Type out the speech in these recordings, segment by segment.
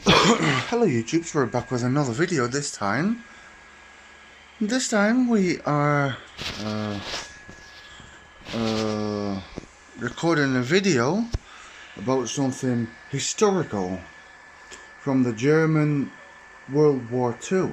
Hello YouTubes, we're back with another video this time. This time we are uh, recording a video about something historical from the German World War II,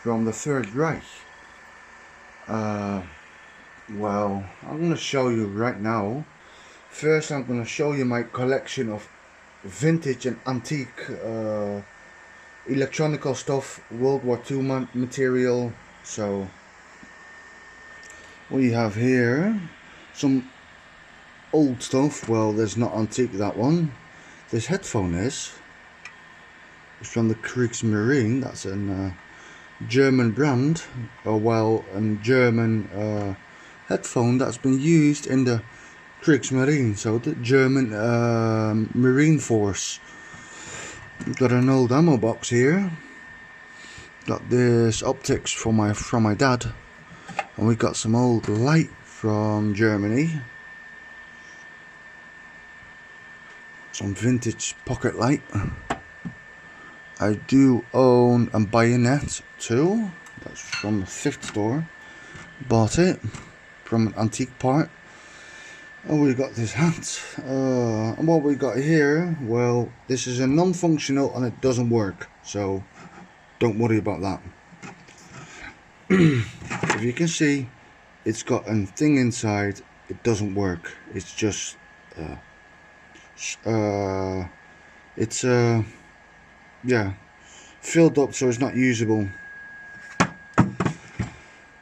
from the Third Reich. Well, I'm going to show you right now. First I'm going to show you my collection of vintage and antique electronical stuff, World War II material. So we have here some old stuff. Well, there's not antique, that one. This headphone is it's from the Kriegsmarine. That's a German brand, or well, a German headphone that's been used in the Kriegsmarine, so the German Marine Force. We've got an old ammo box here. Got this optics from my dad, and we got some old light from Germany. Some vintage pocket light. I do own a bayonet too. That's from the thrift store. Bought it from an antique part. And we got this hat. And what we got here, well, this is a non-functional and it doesn't work, so don't worry about that. If you can see, it's got a thing inside. It doesn't work. It's just yeah, filled up, so it's not usable.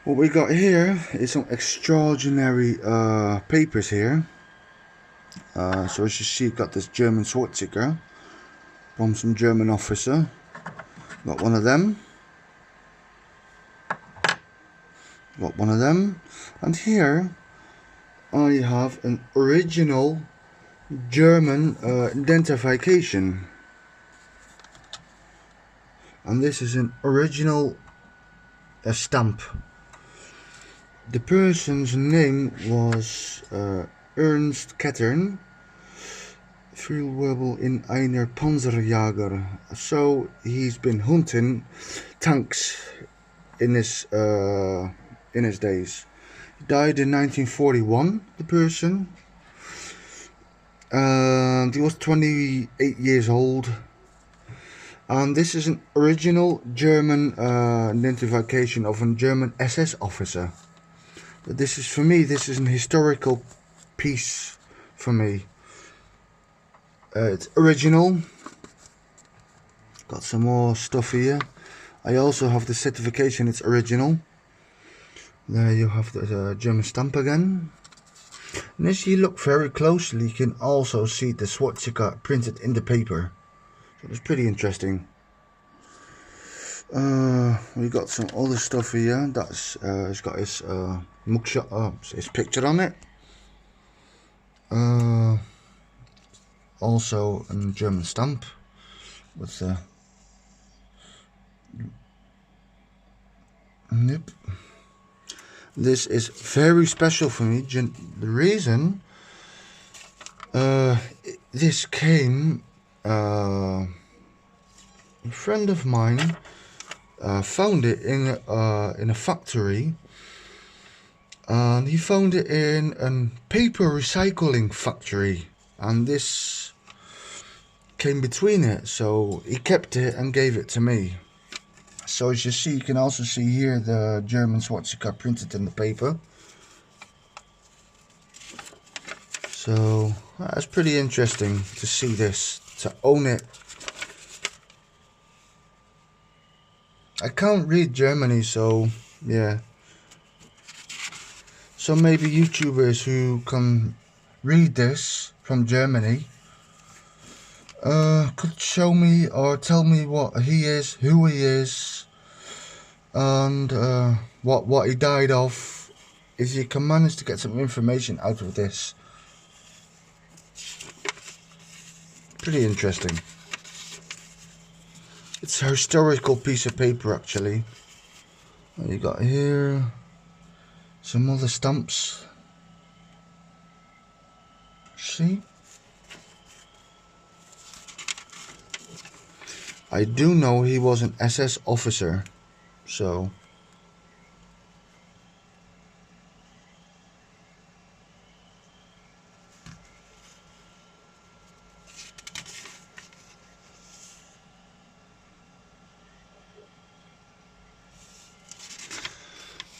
What we got here is some extraordinary papers here. So as you see, got this German swastika from some German officer. Got one of them. Got one of them. And here I have an original German identification. And this is an original stamp. The person's name was Ernst Kettern, Fühlwebel in einer Panzerjäger. So he's been hunting tanks in his days. He died in 1941. The person, and he was 28 years old. And this is an original German identification of a German SS officer. This is, for me, this is an historical piece for me. It's original. Got some more stuff here. I also have the certification, it's original. There you have the German stamp again. And as you look very closely, you can also see the swastika printed in the paper. So it's pretty interesting. We got some other stuff here. That's it's got his mugshot, his picture on it. Also a German stamp with the nib. This is very special for me. The reason this came, a friend of mine found it in a factory, and he found it in a paper recycling factory, and this came between it, so he kept it and gave it to me. So as you see, you can also see here the German swastika printed in the paper. So that's pretty interesting to see this, to own it. I can't read Germany, so yeah. So maybe YouTubers who can read this from Germany could show me or tell me what he is, who he is, and what he died of, if you can manage to get some information out of this. Pretty interesting. It's a historical piece of paper, actually. You got here some other stamps. See? I do know he was an SS officer, so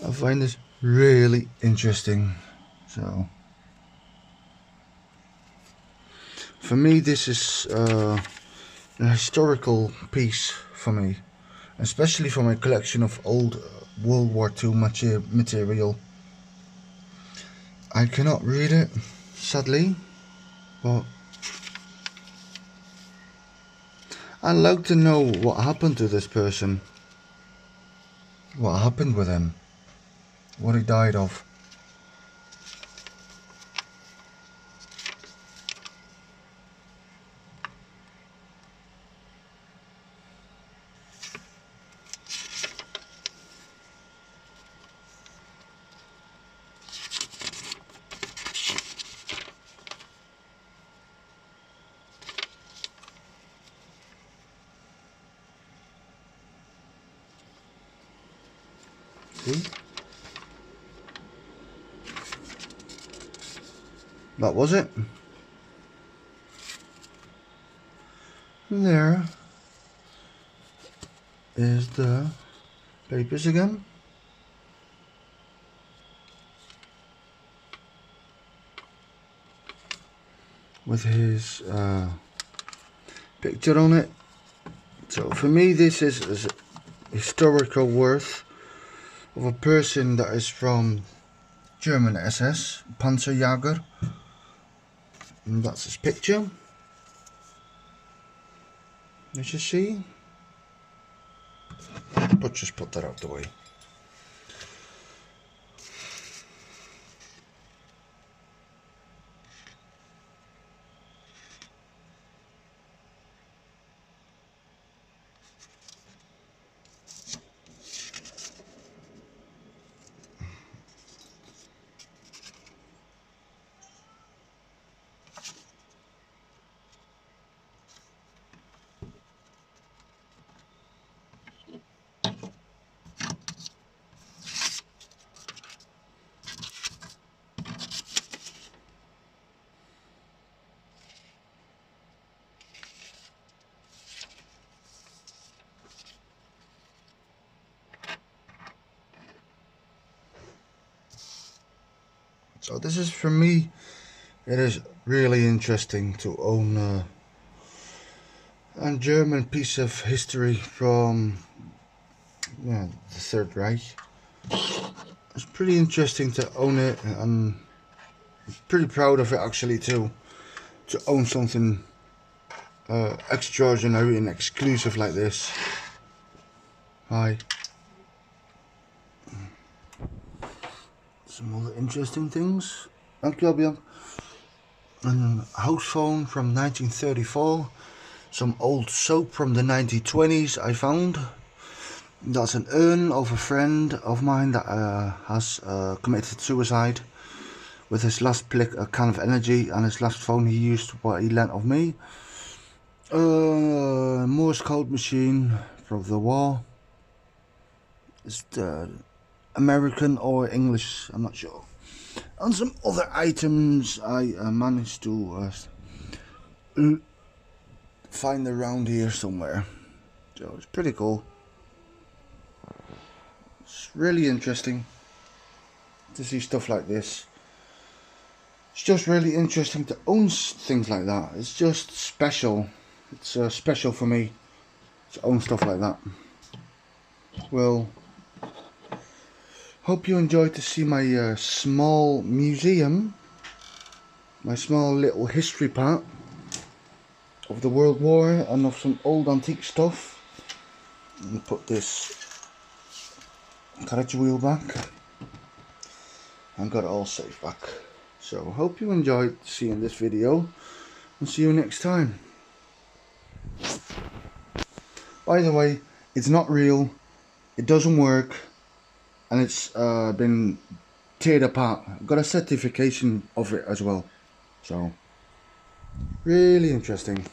I find this really interesting. So for me, this is a historical piece for me, especially for my collection of old World War II material. I cannot read it, sadly, but I'd like to know what happened to this person. What happened with him? What he died of. See? That was it. And there is the papers again. With his picture on it. So for me, this is historical worth of a person that is from German SS, Panzerjäger. And that's his picture. As you see. But just put that out the way. So this is, for me, it is really interesting to own a German piece of history from the Third Reich. It's pretty interesting to own it, and I'm pretty proud of it actually too, to own something extraordinary and exclusive like this. Hi. Some other interesting things. Dankjewel, Björn. A house phone from 1934. Some old soap from the 1920s I found. That's an urn of a friend of mine that has committed suicide. With his last can of energy and his last phone he used what he lent of me. Morse code machine from the war. It's the American or English, I'm not sure. And some other items I managed to find around here somewhere. So it's pretty cool. It's really interesting to see stuff like this. It's just really interesting to own things like that. It's just special. It's special for me to own stuff like that. Well, hope you enjoyed to see my small museum, my small little history part of the World War and of some old antique stuff. And put this carriage wheel back and got it all safe back. So hope you enjoyed seeing this video, and see you next time. By the way, it's not real, it doesn't work, and it's been teared apart. I've got a certification of it as well. So really interesting.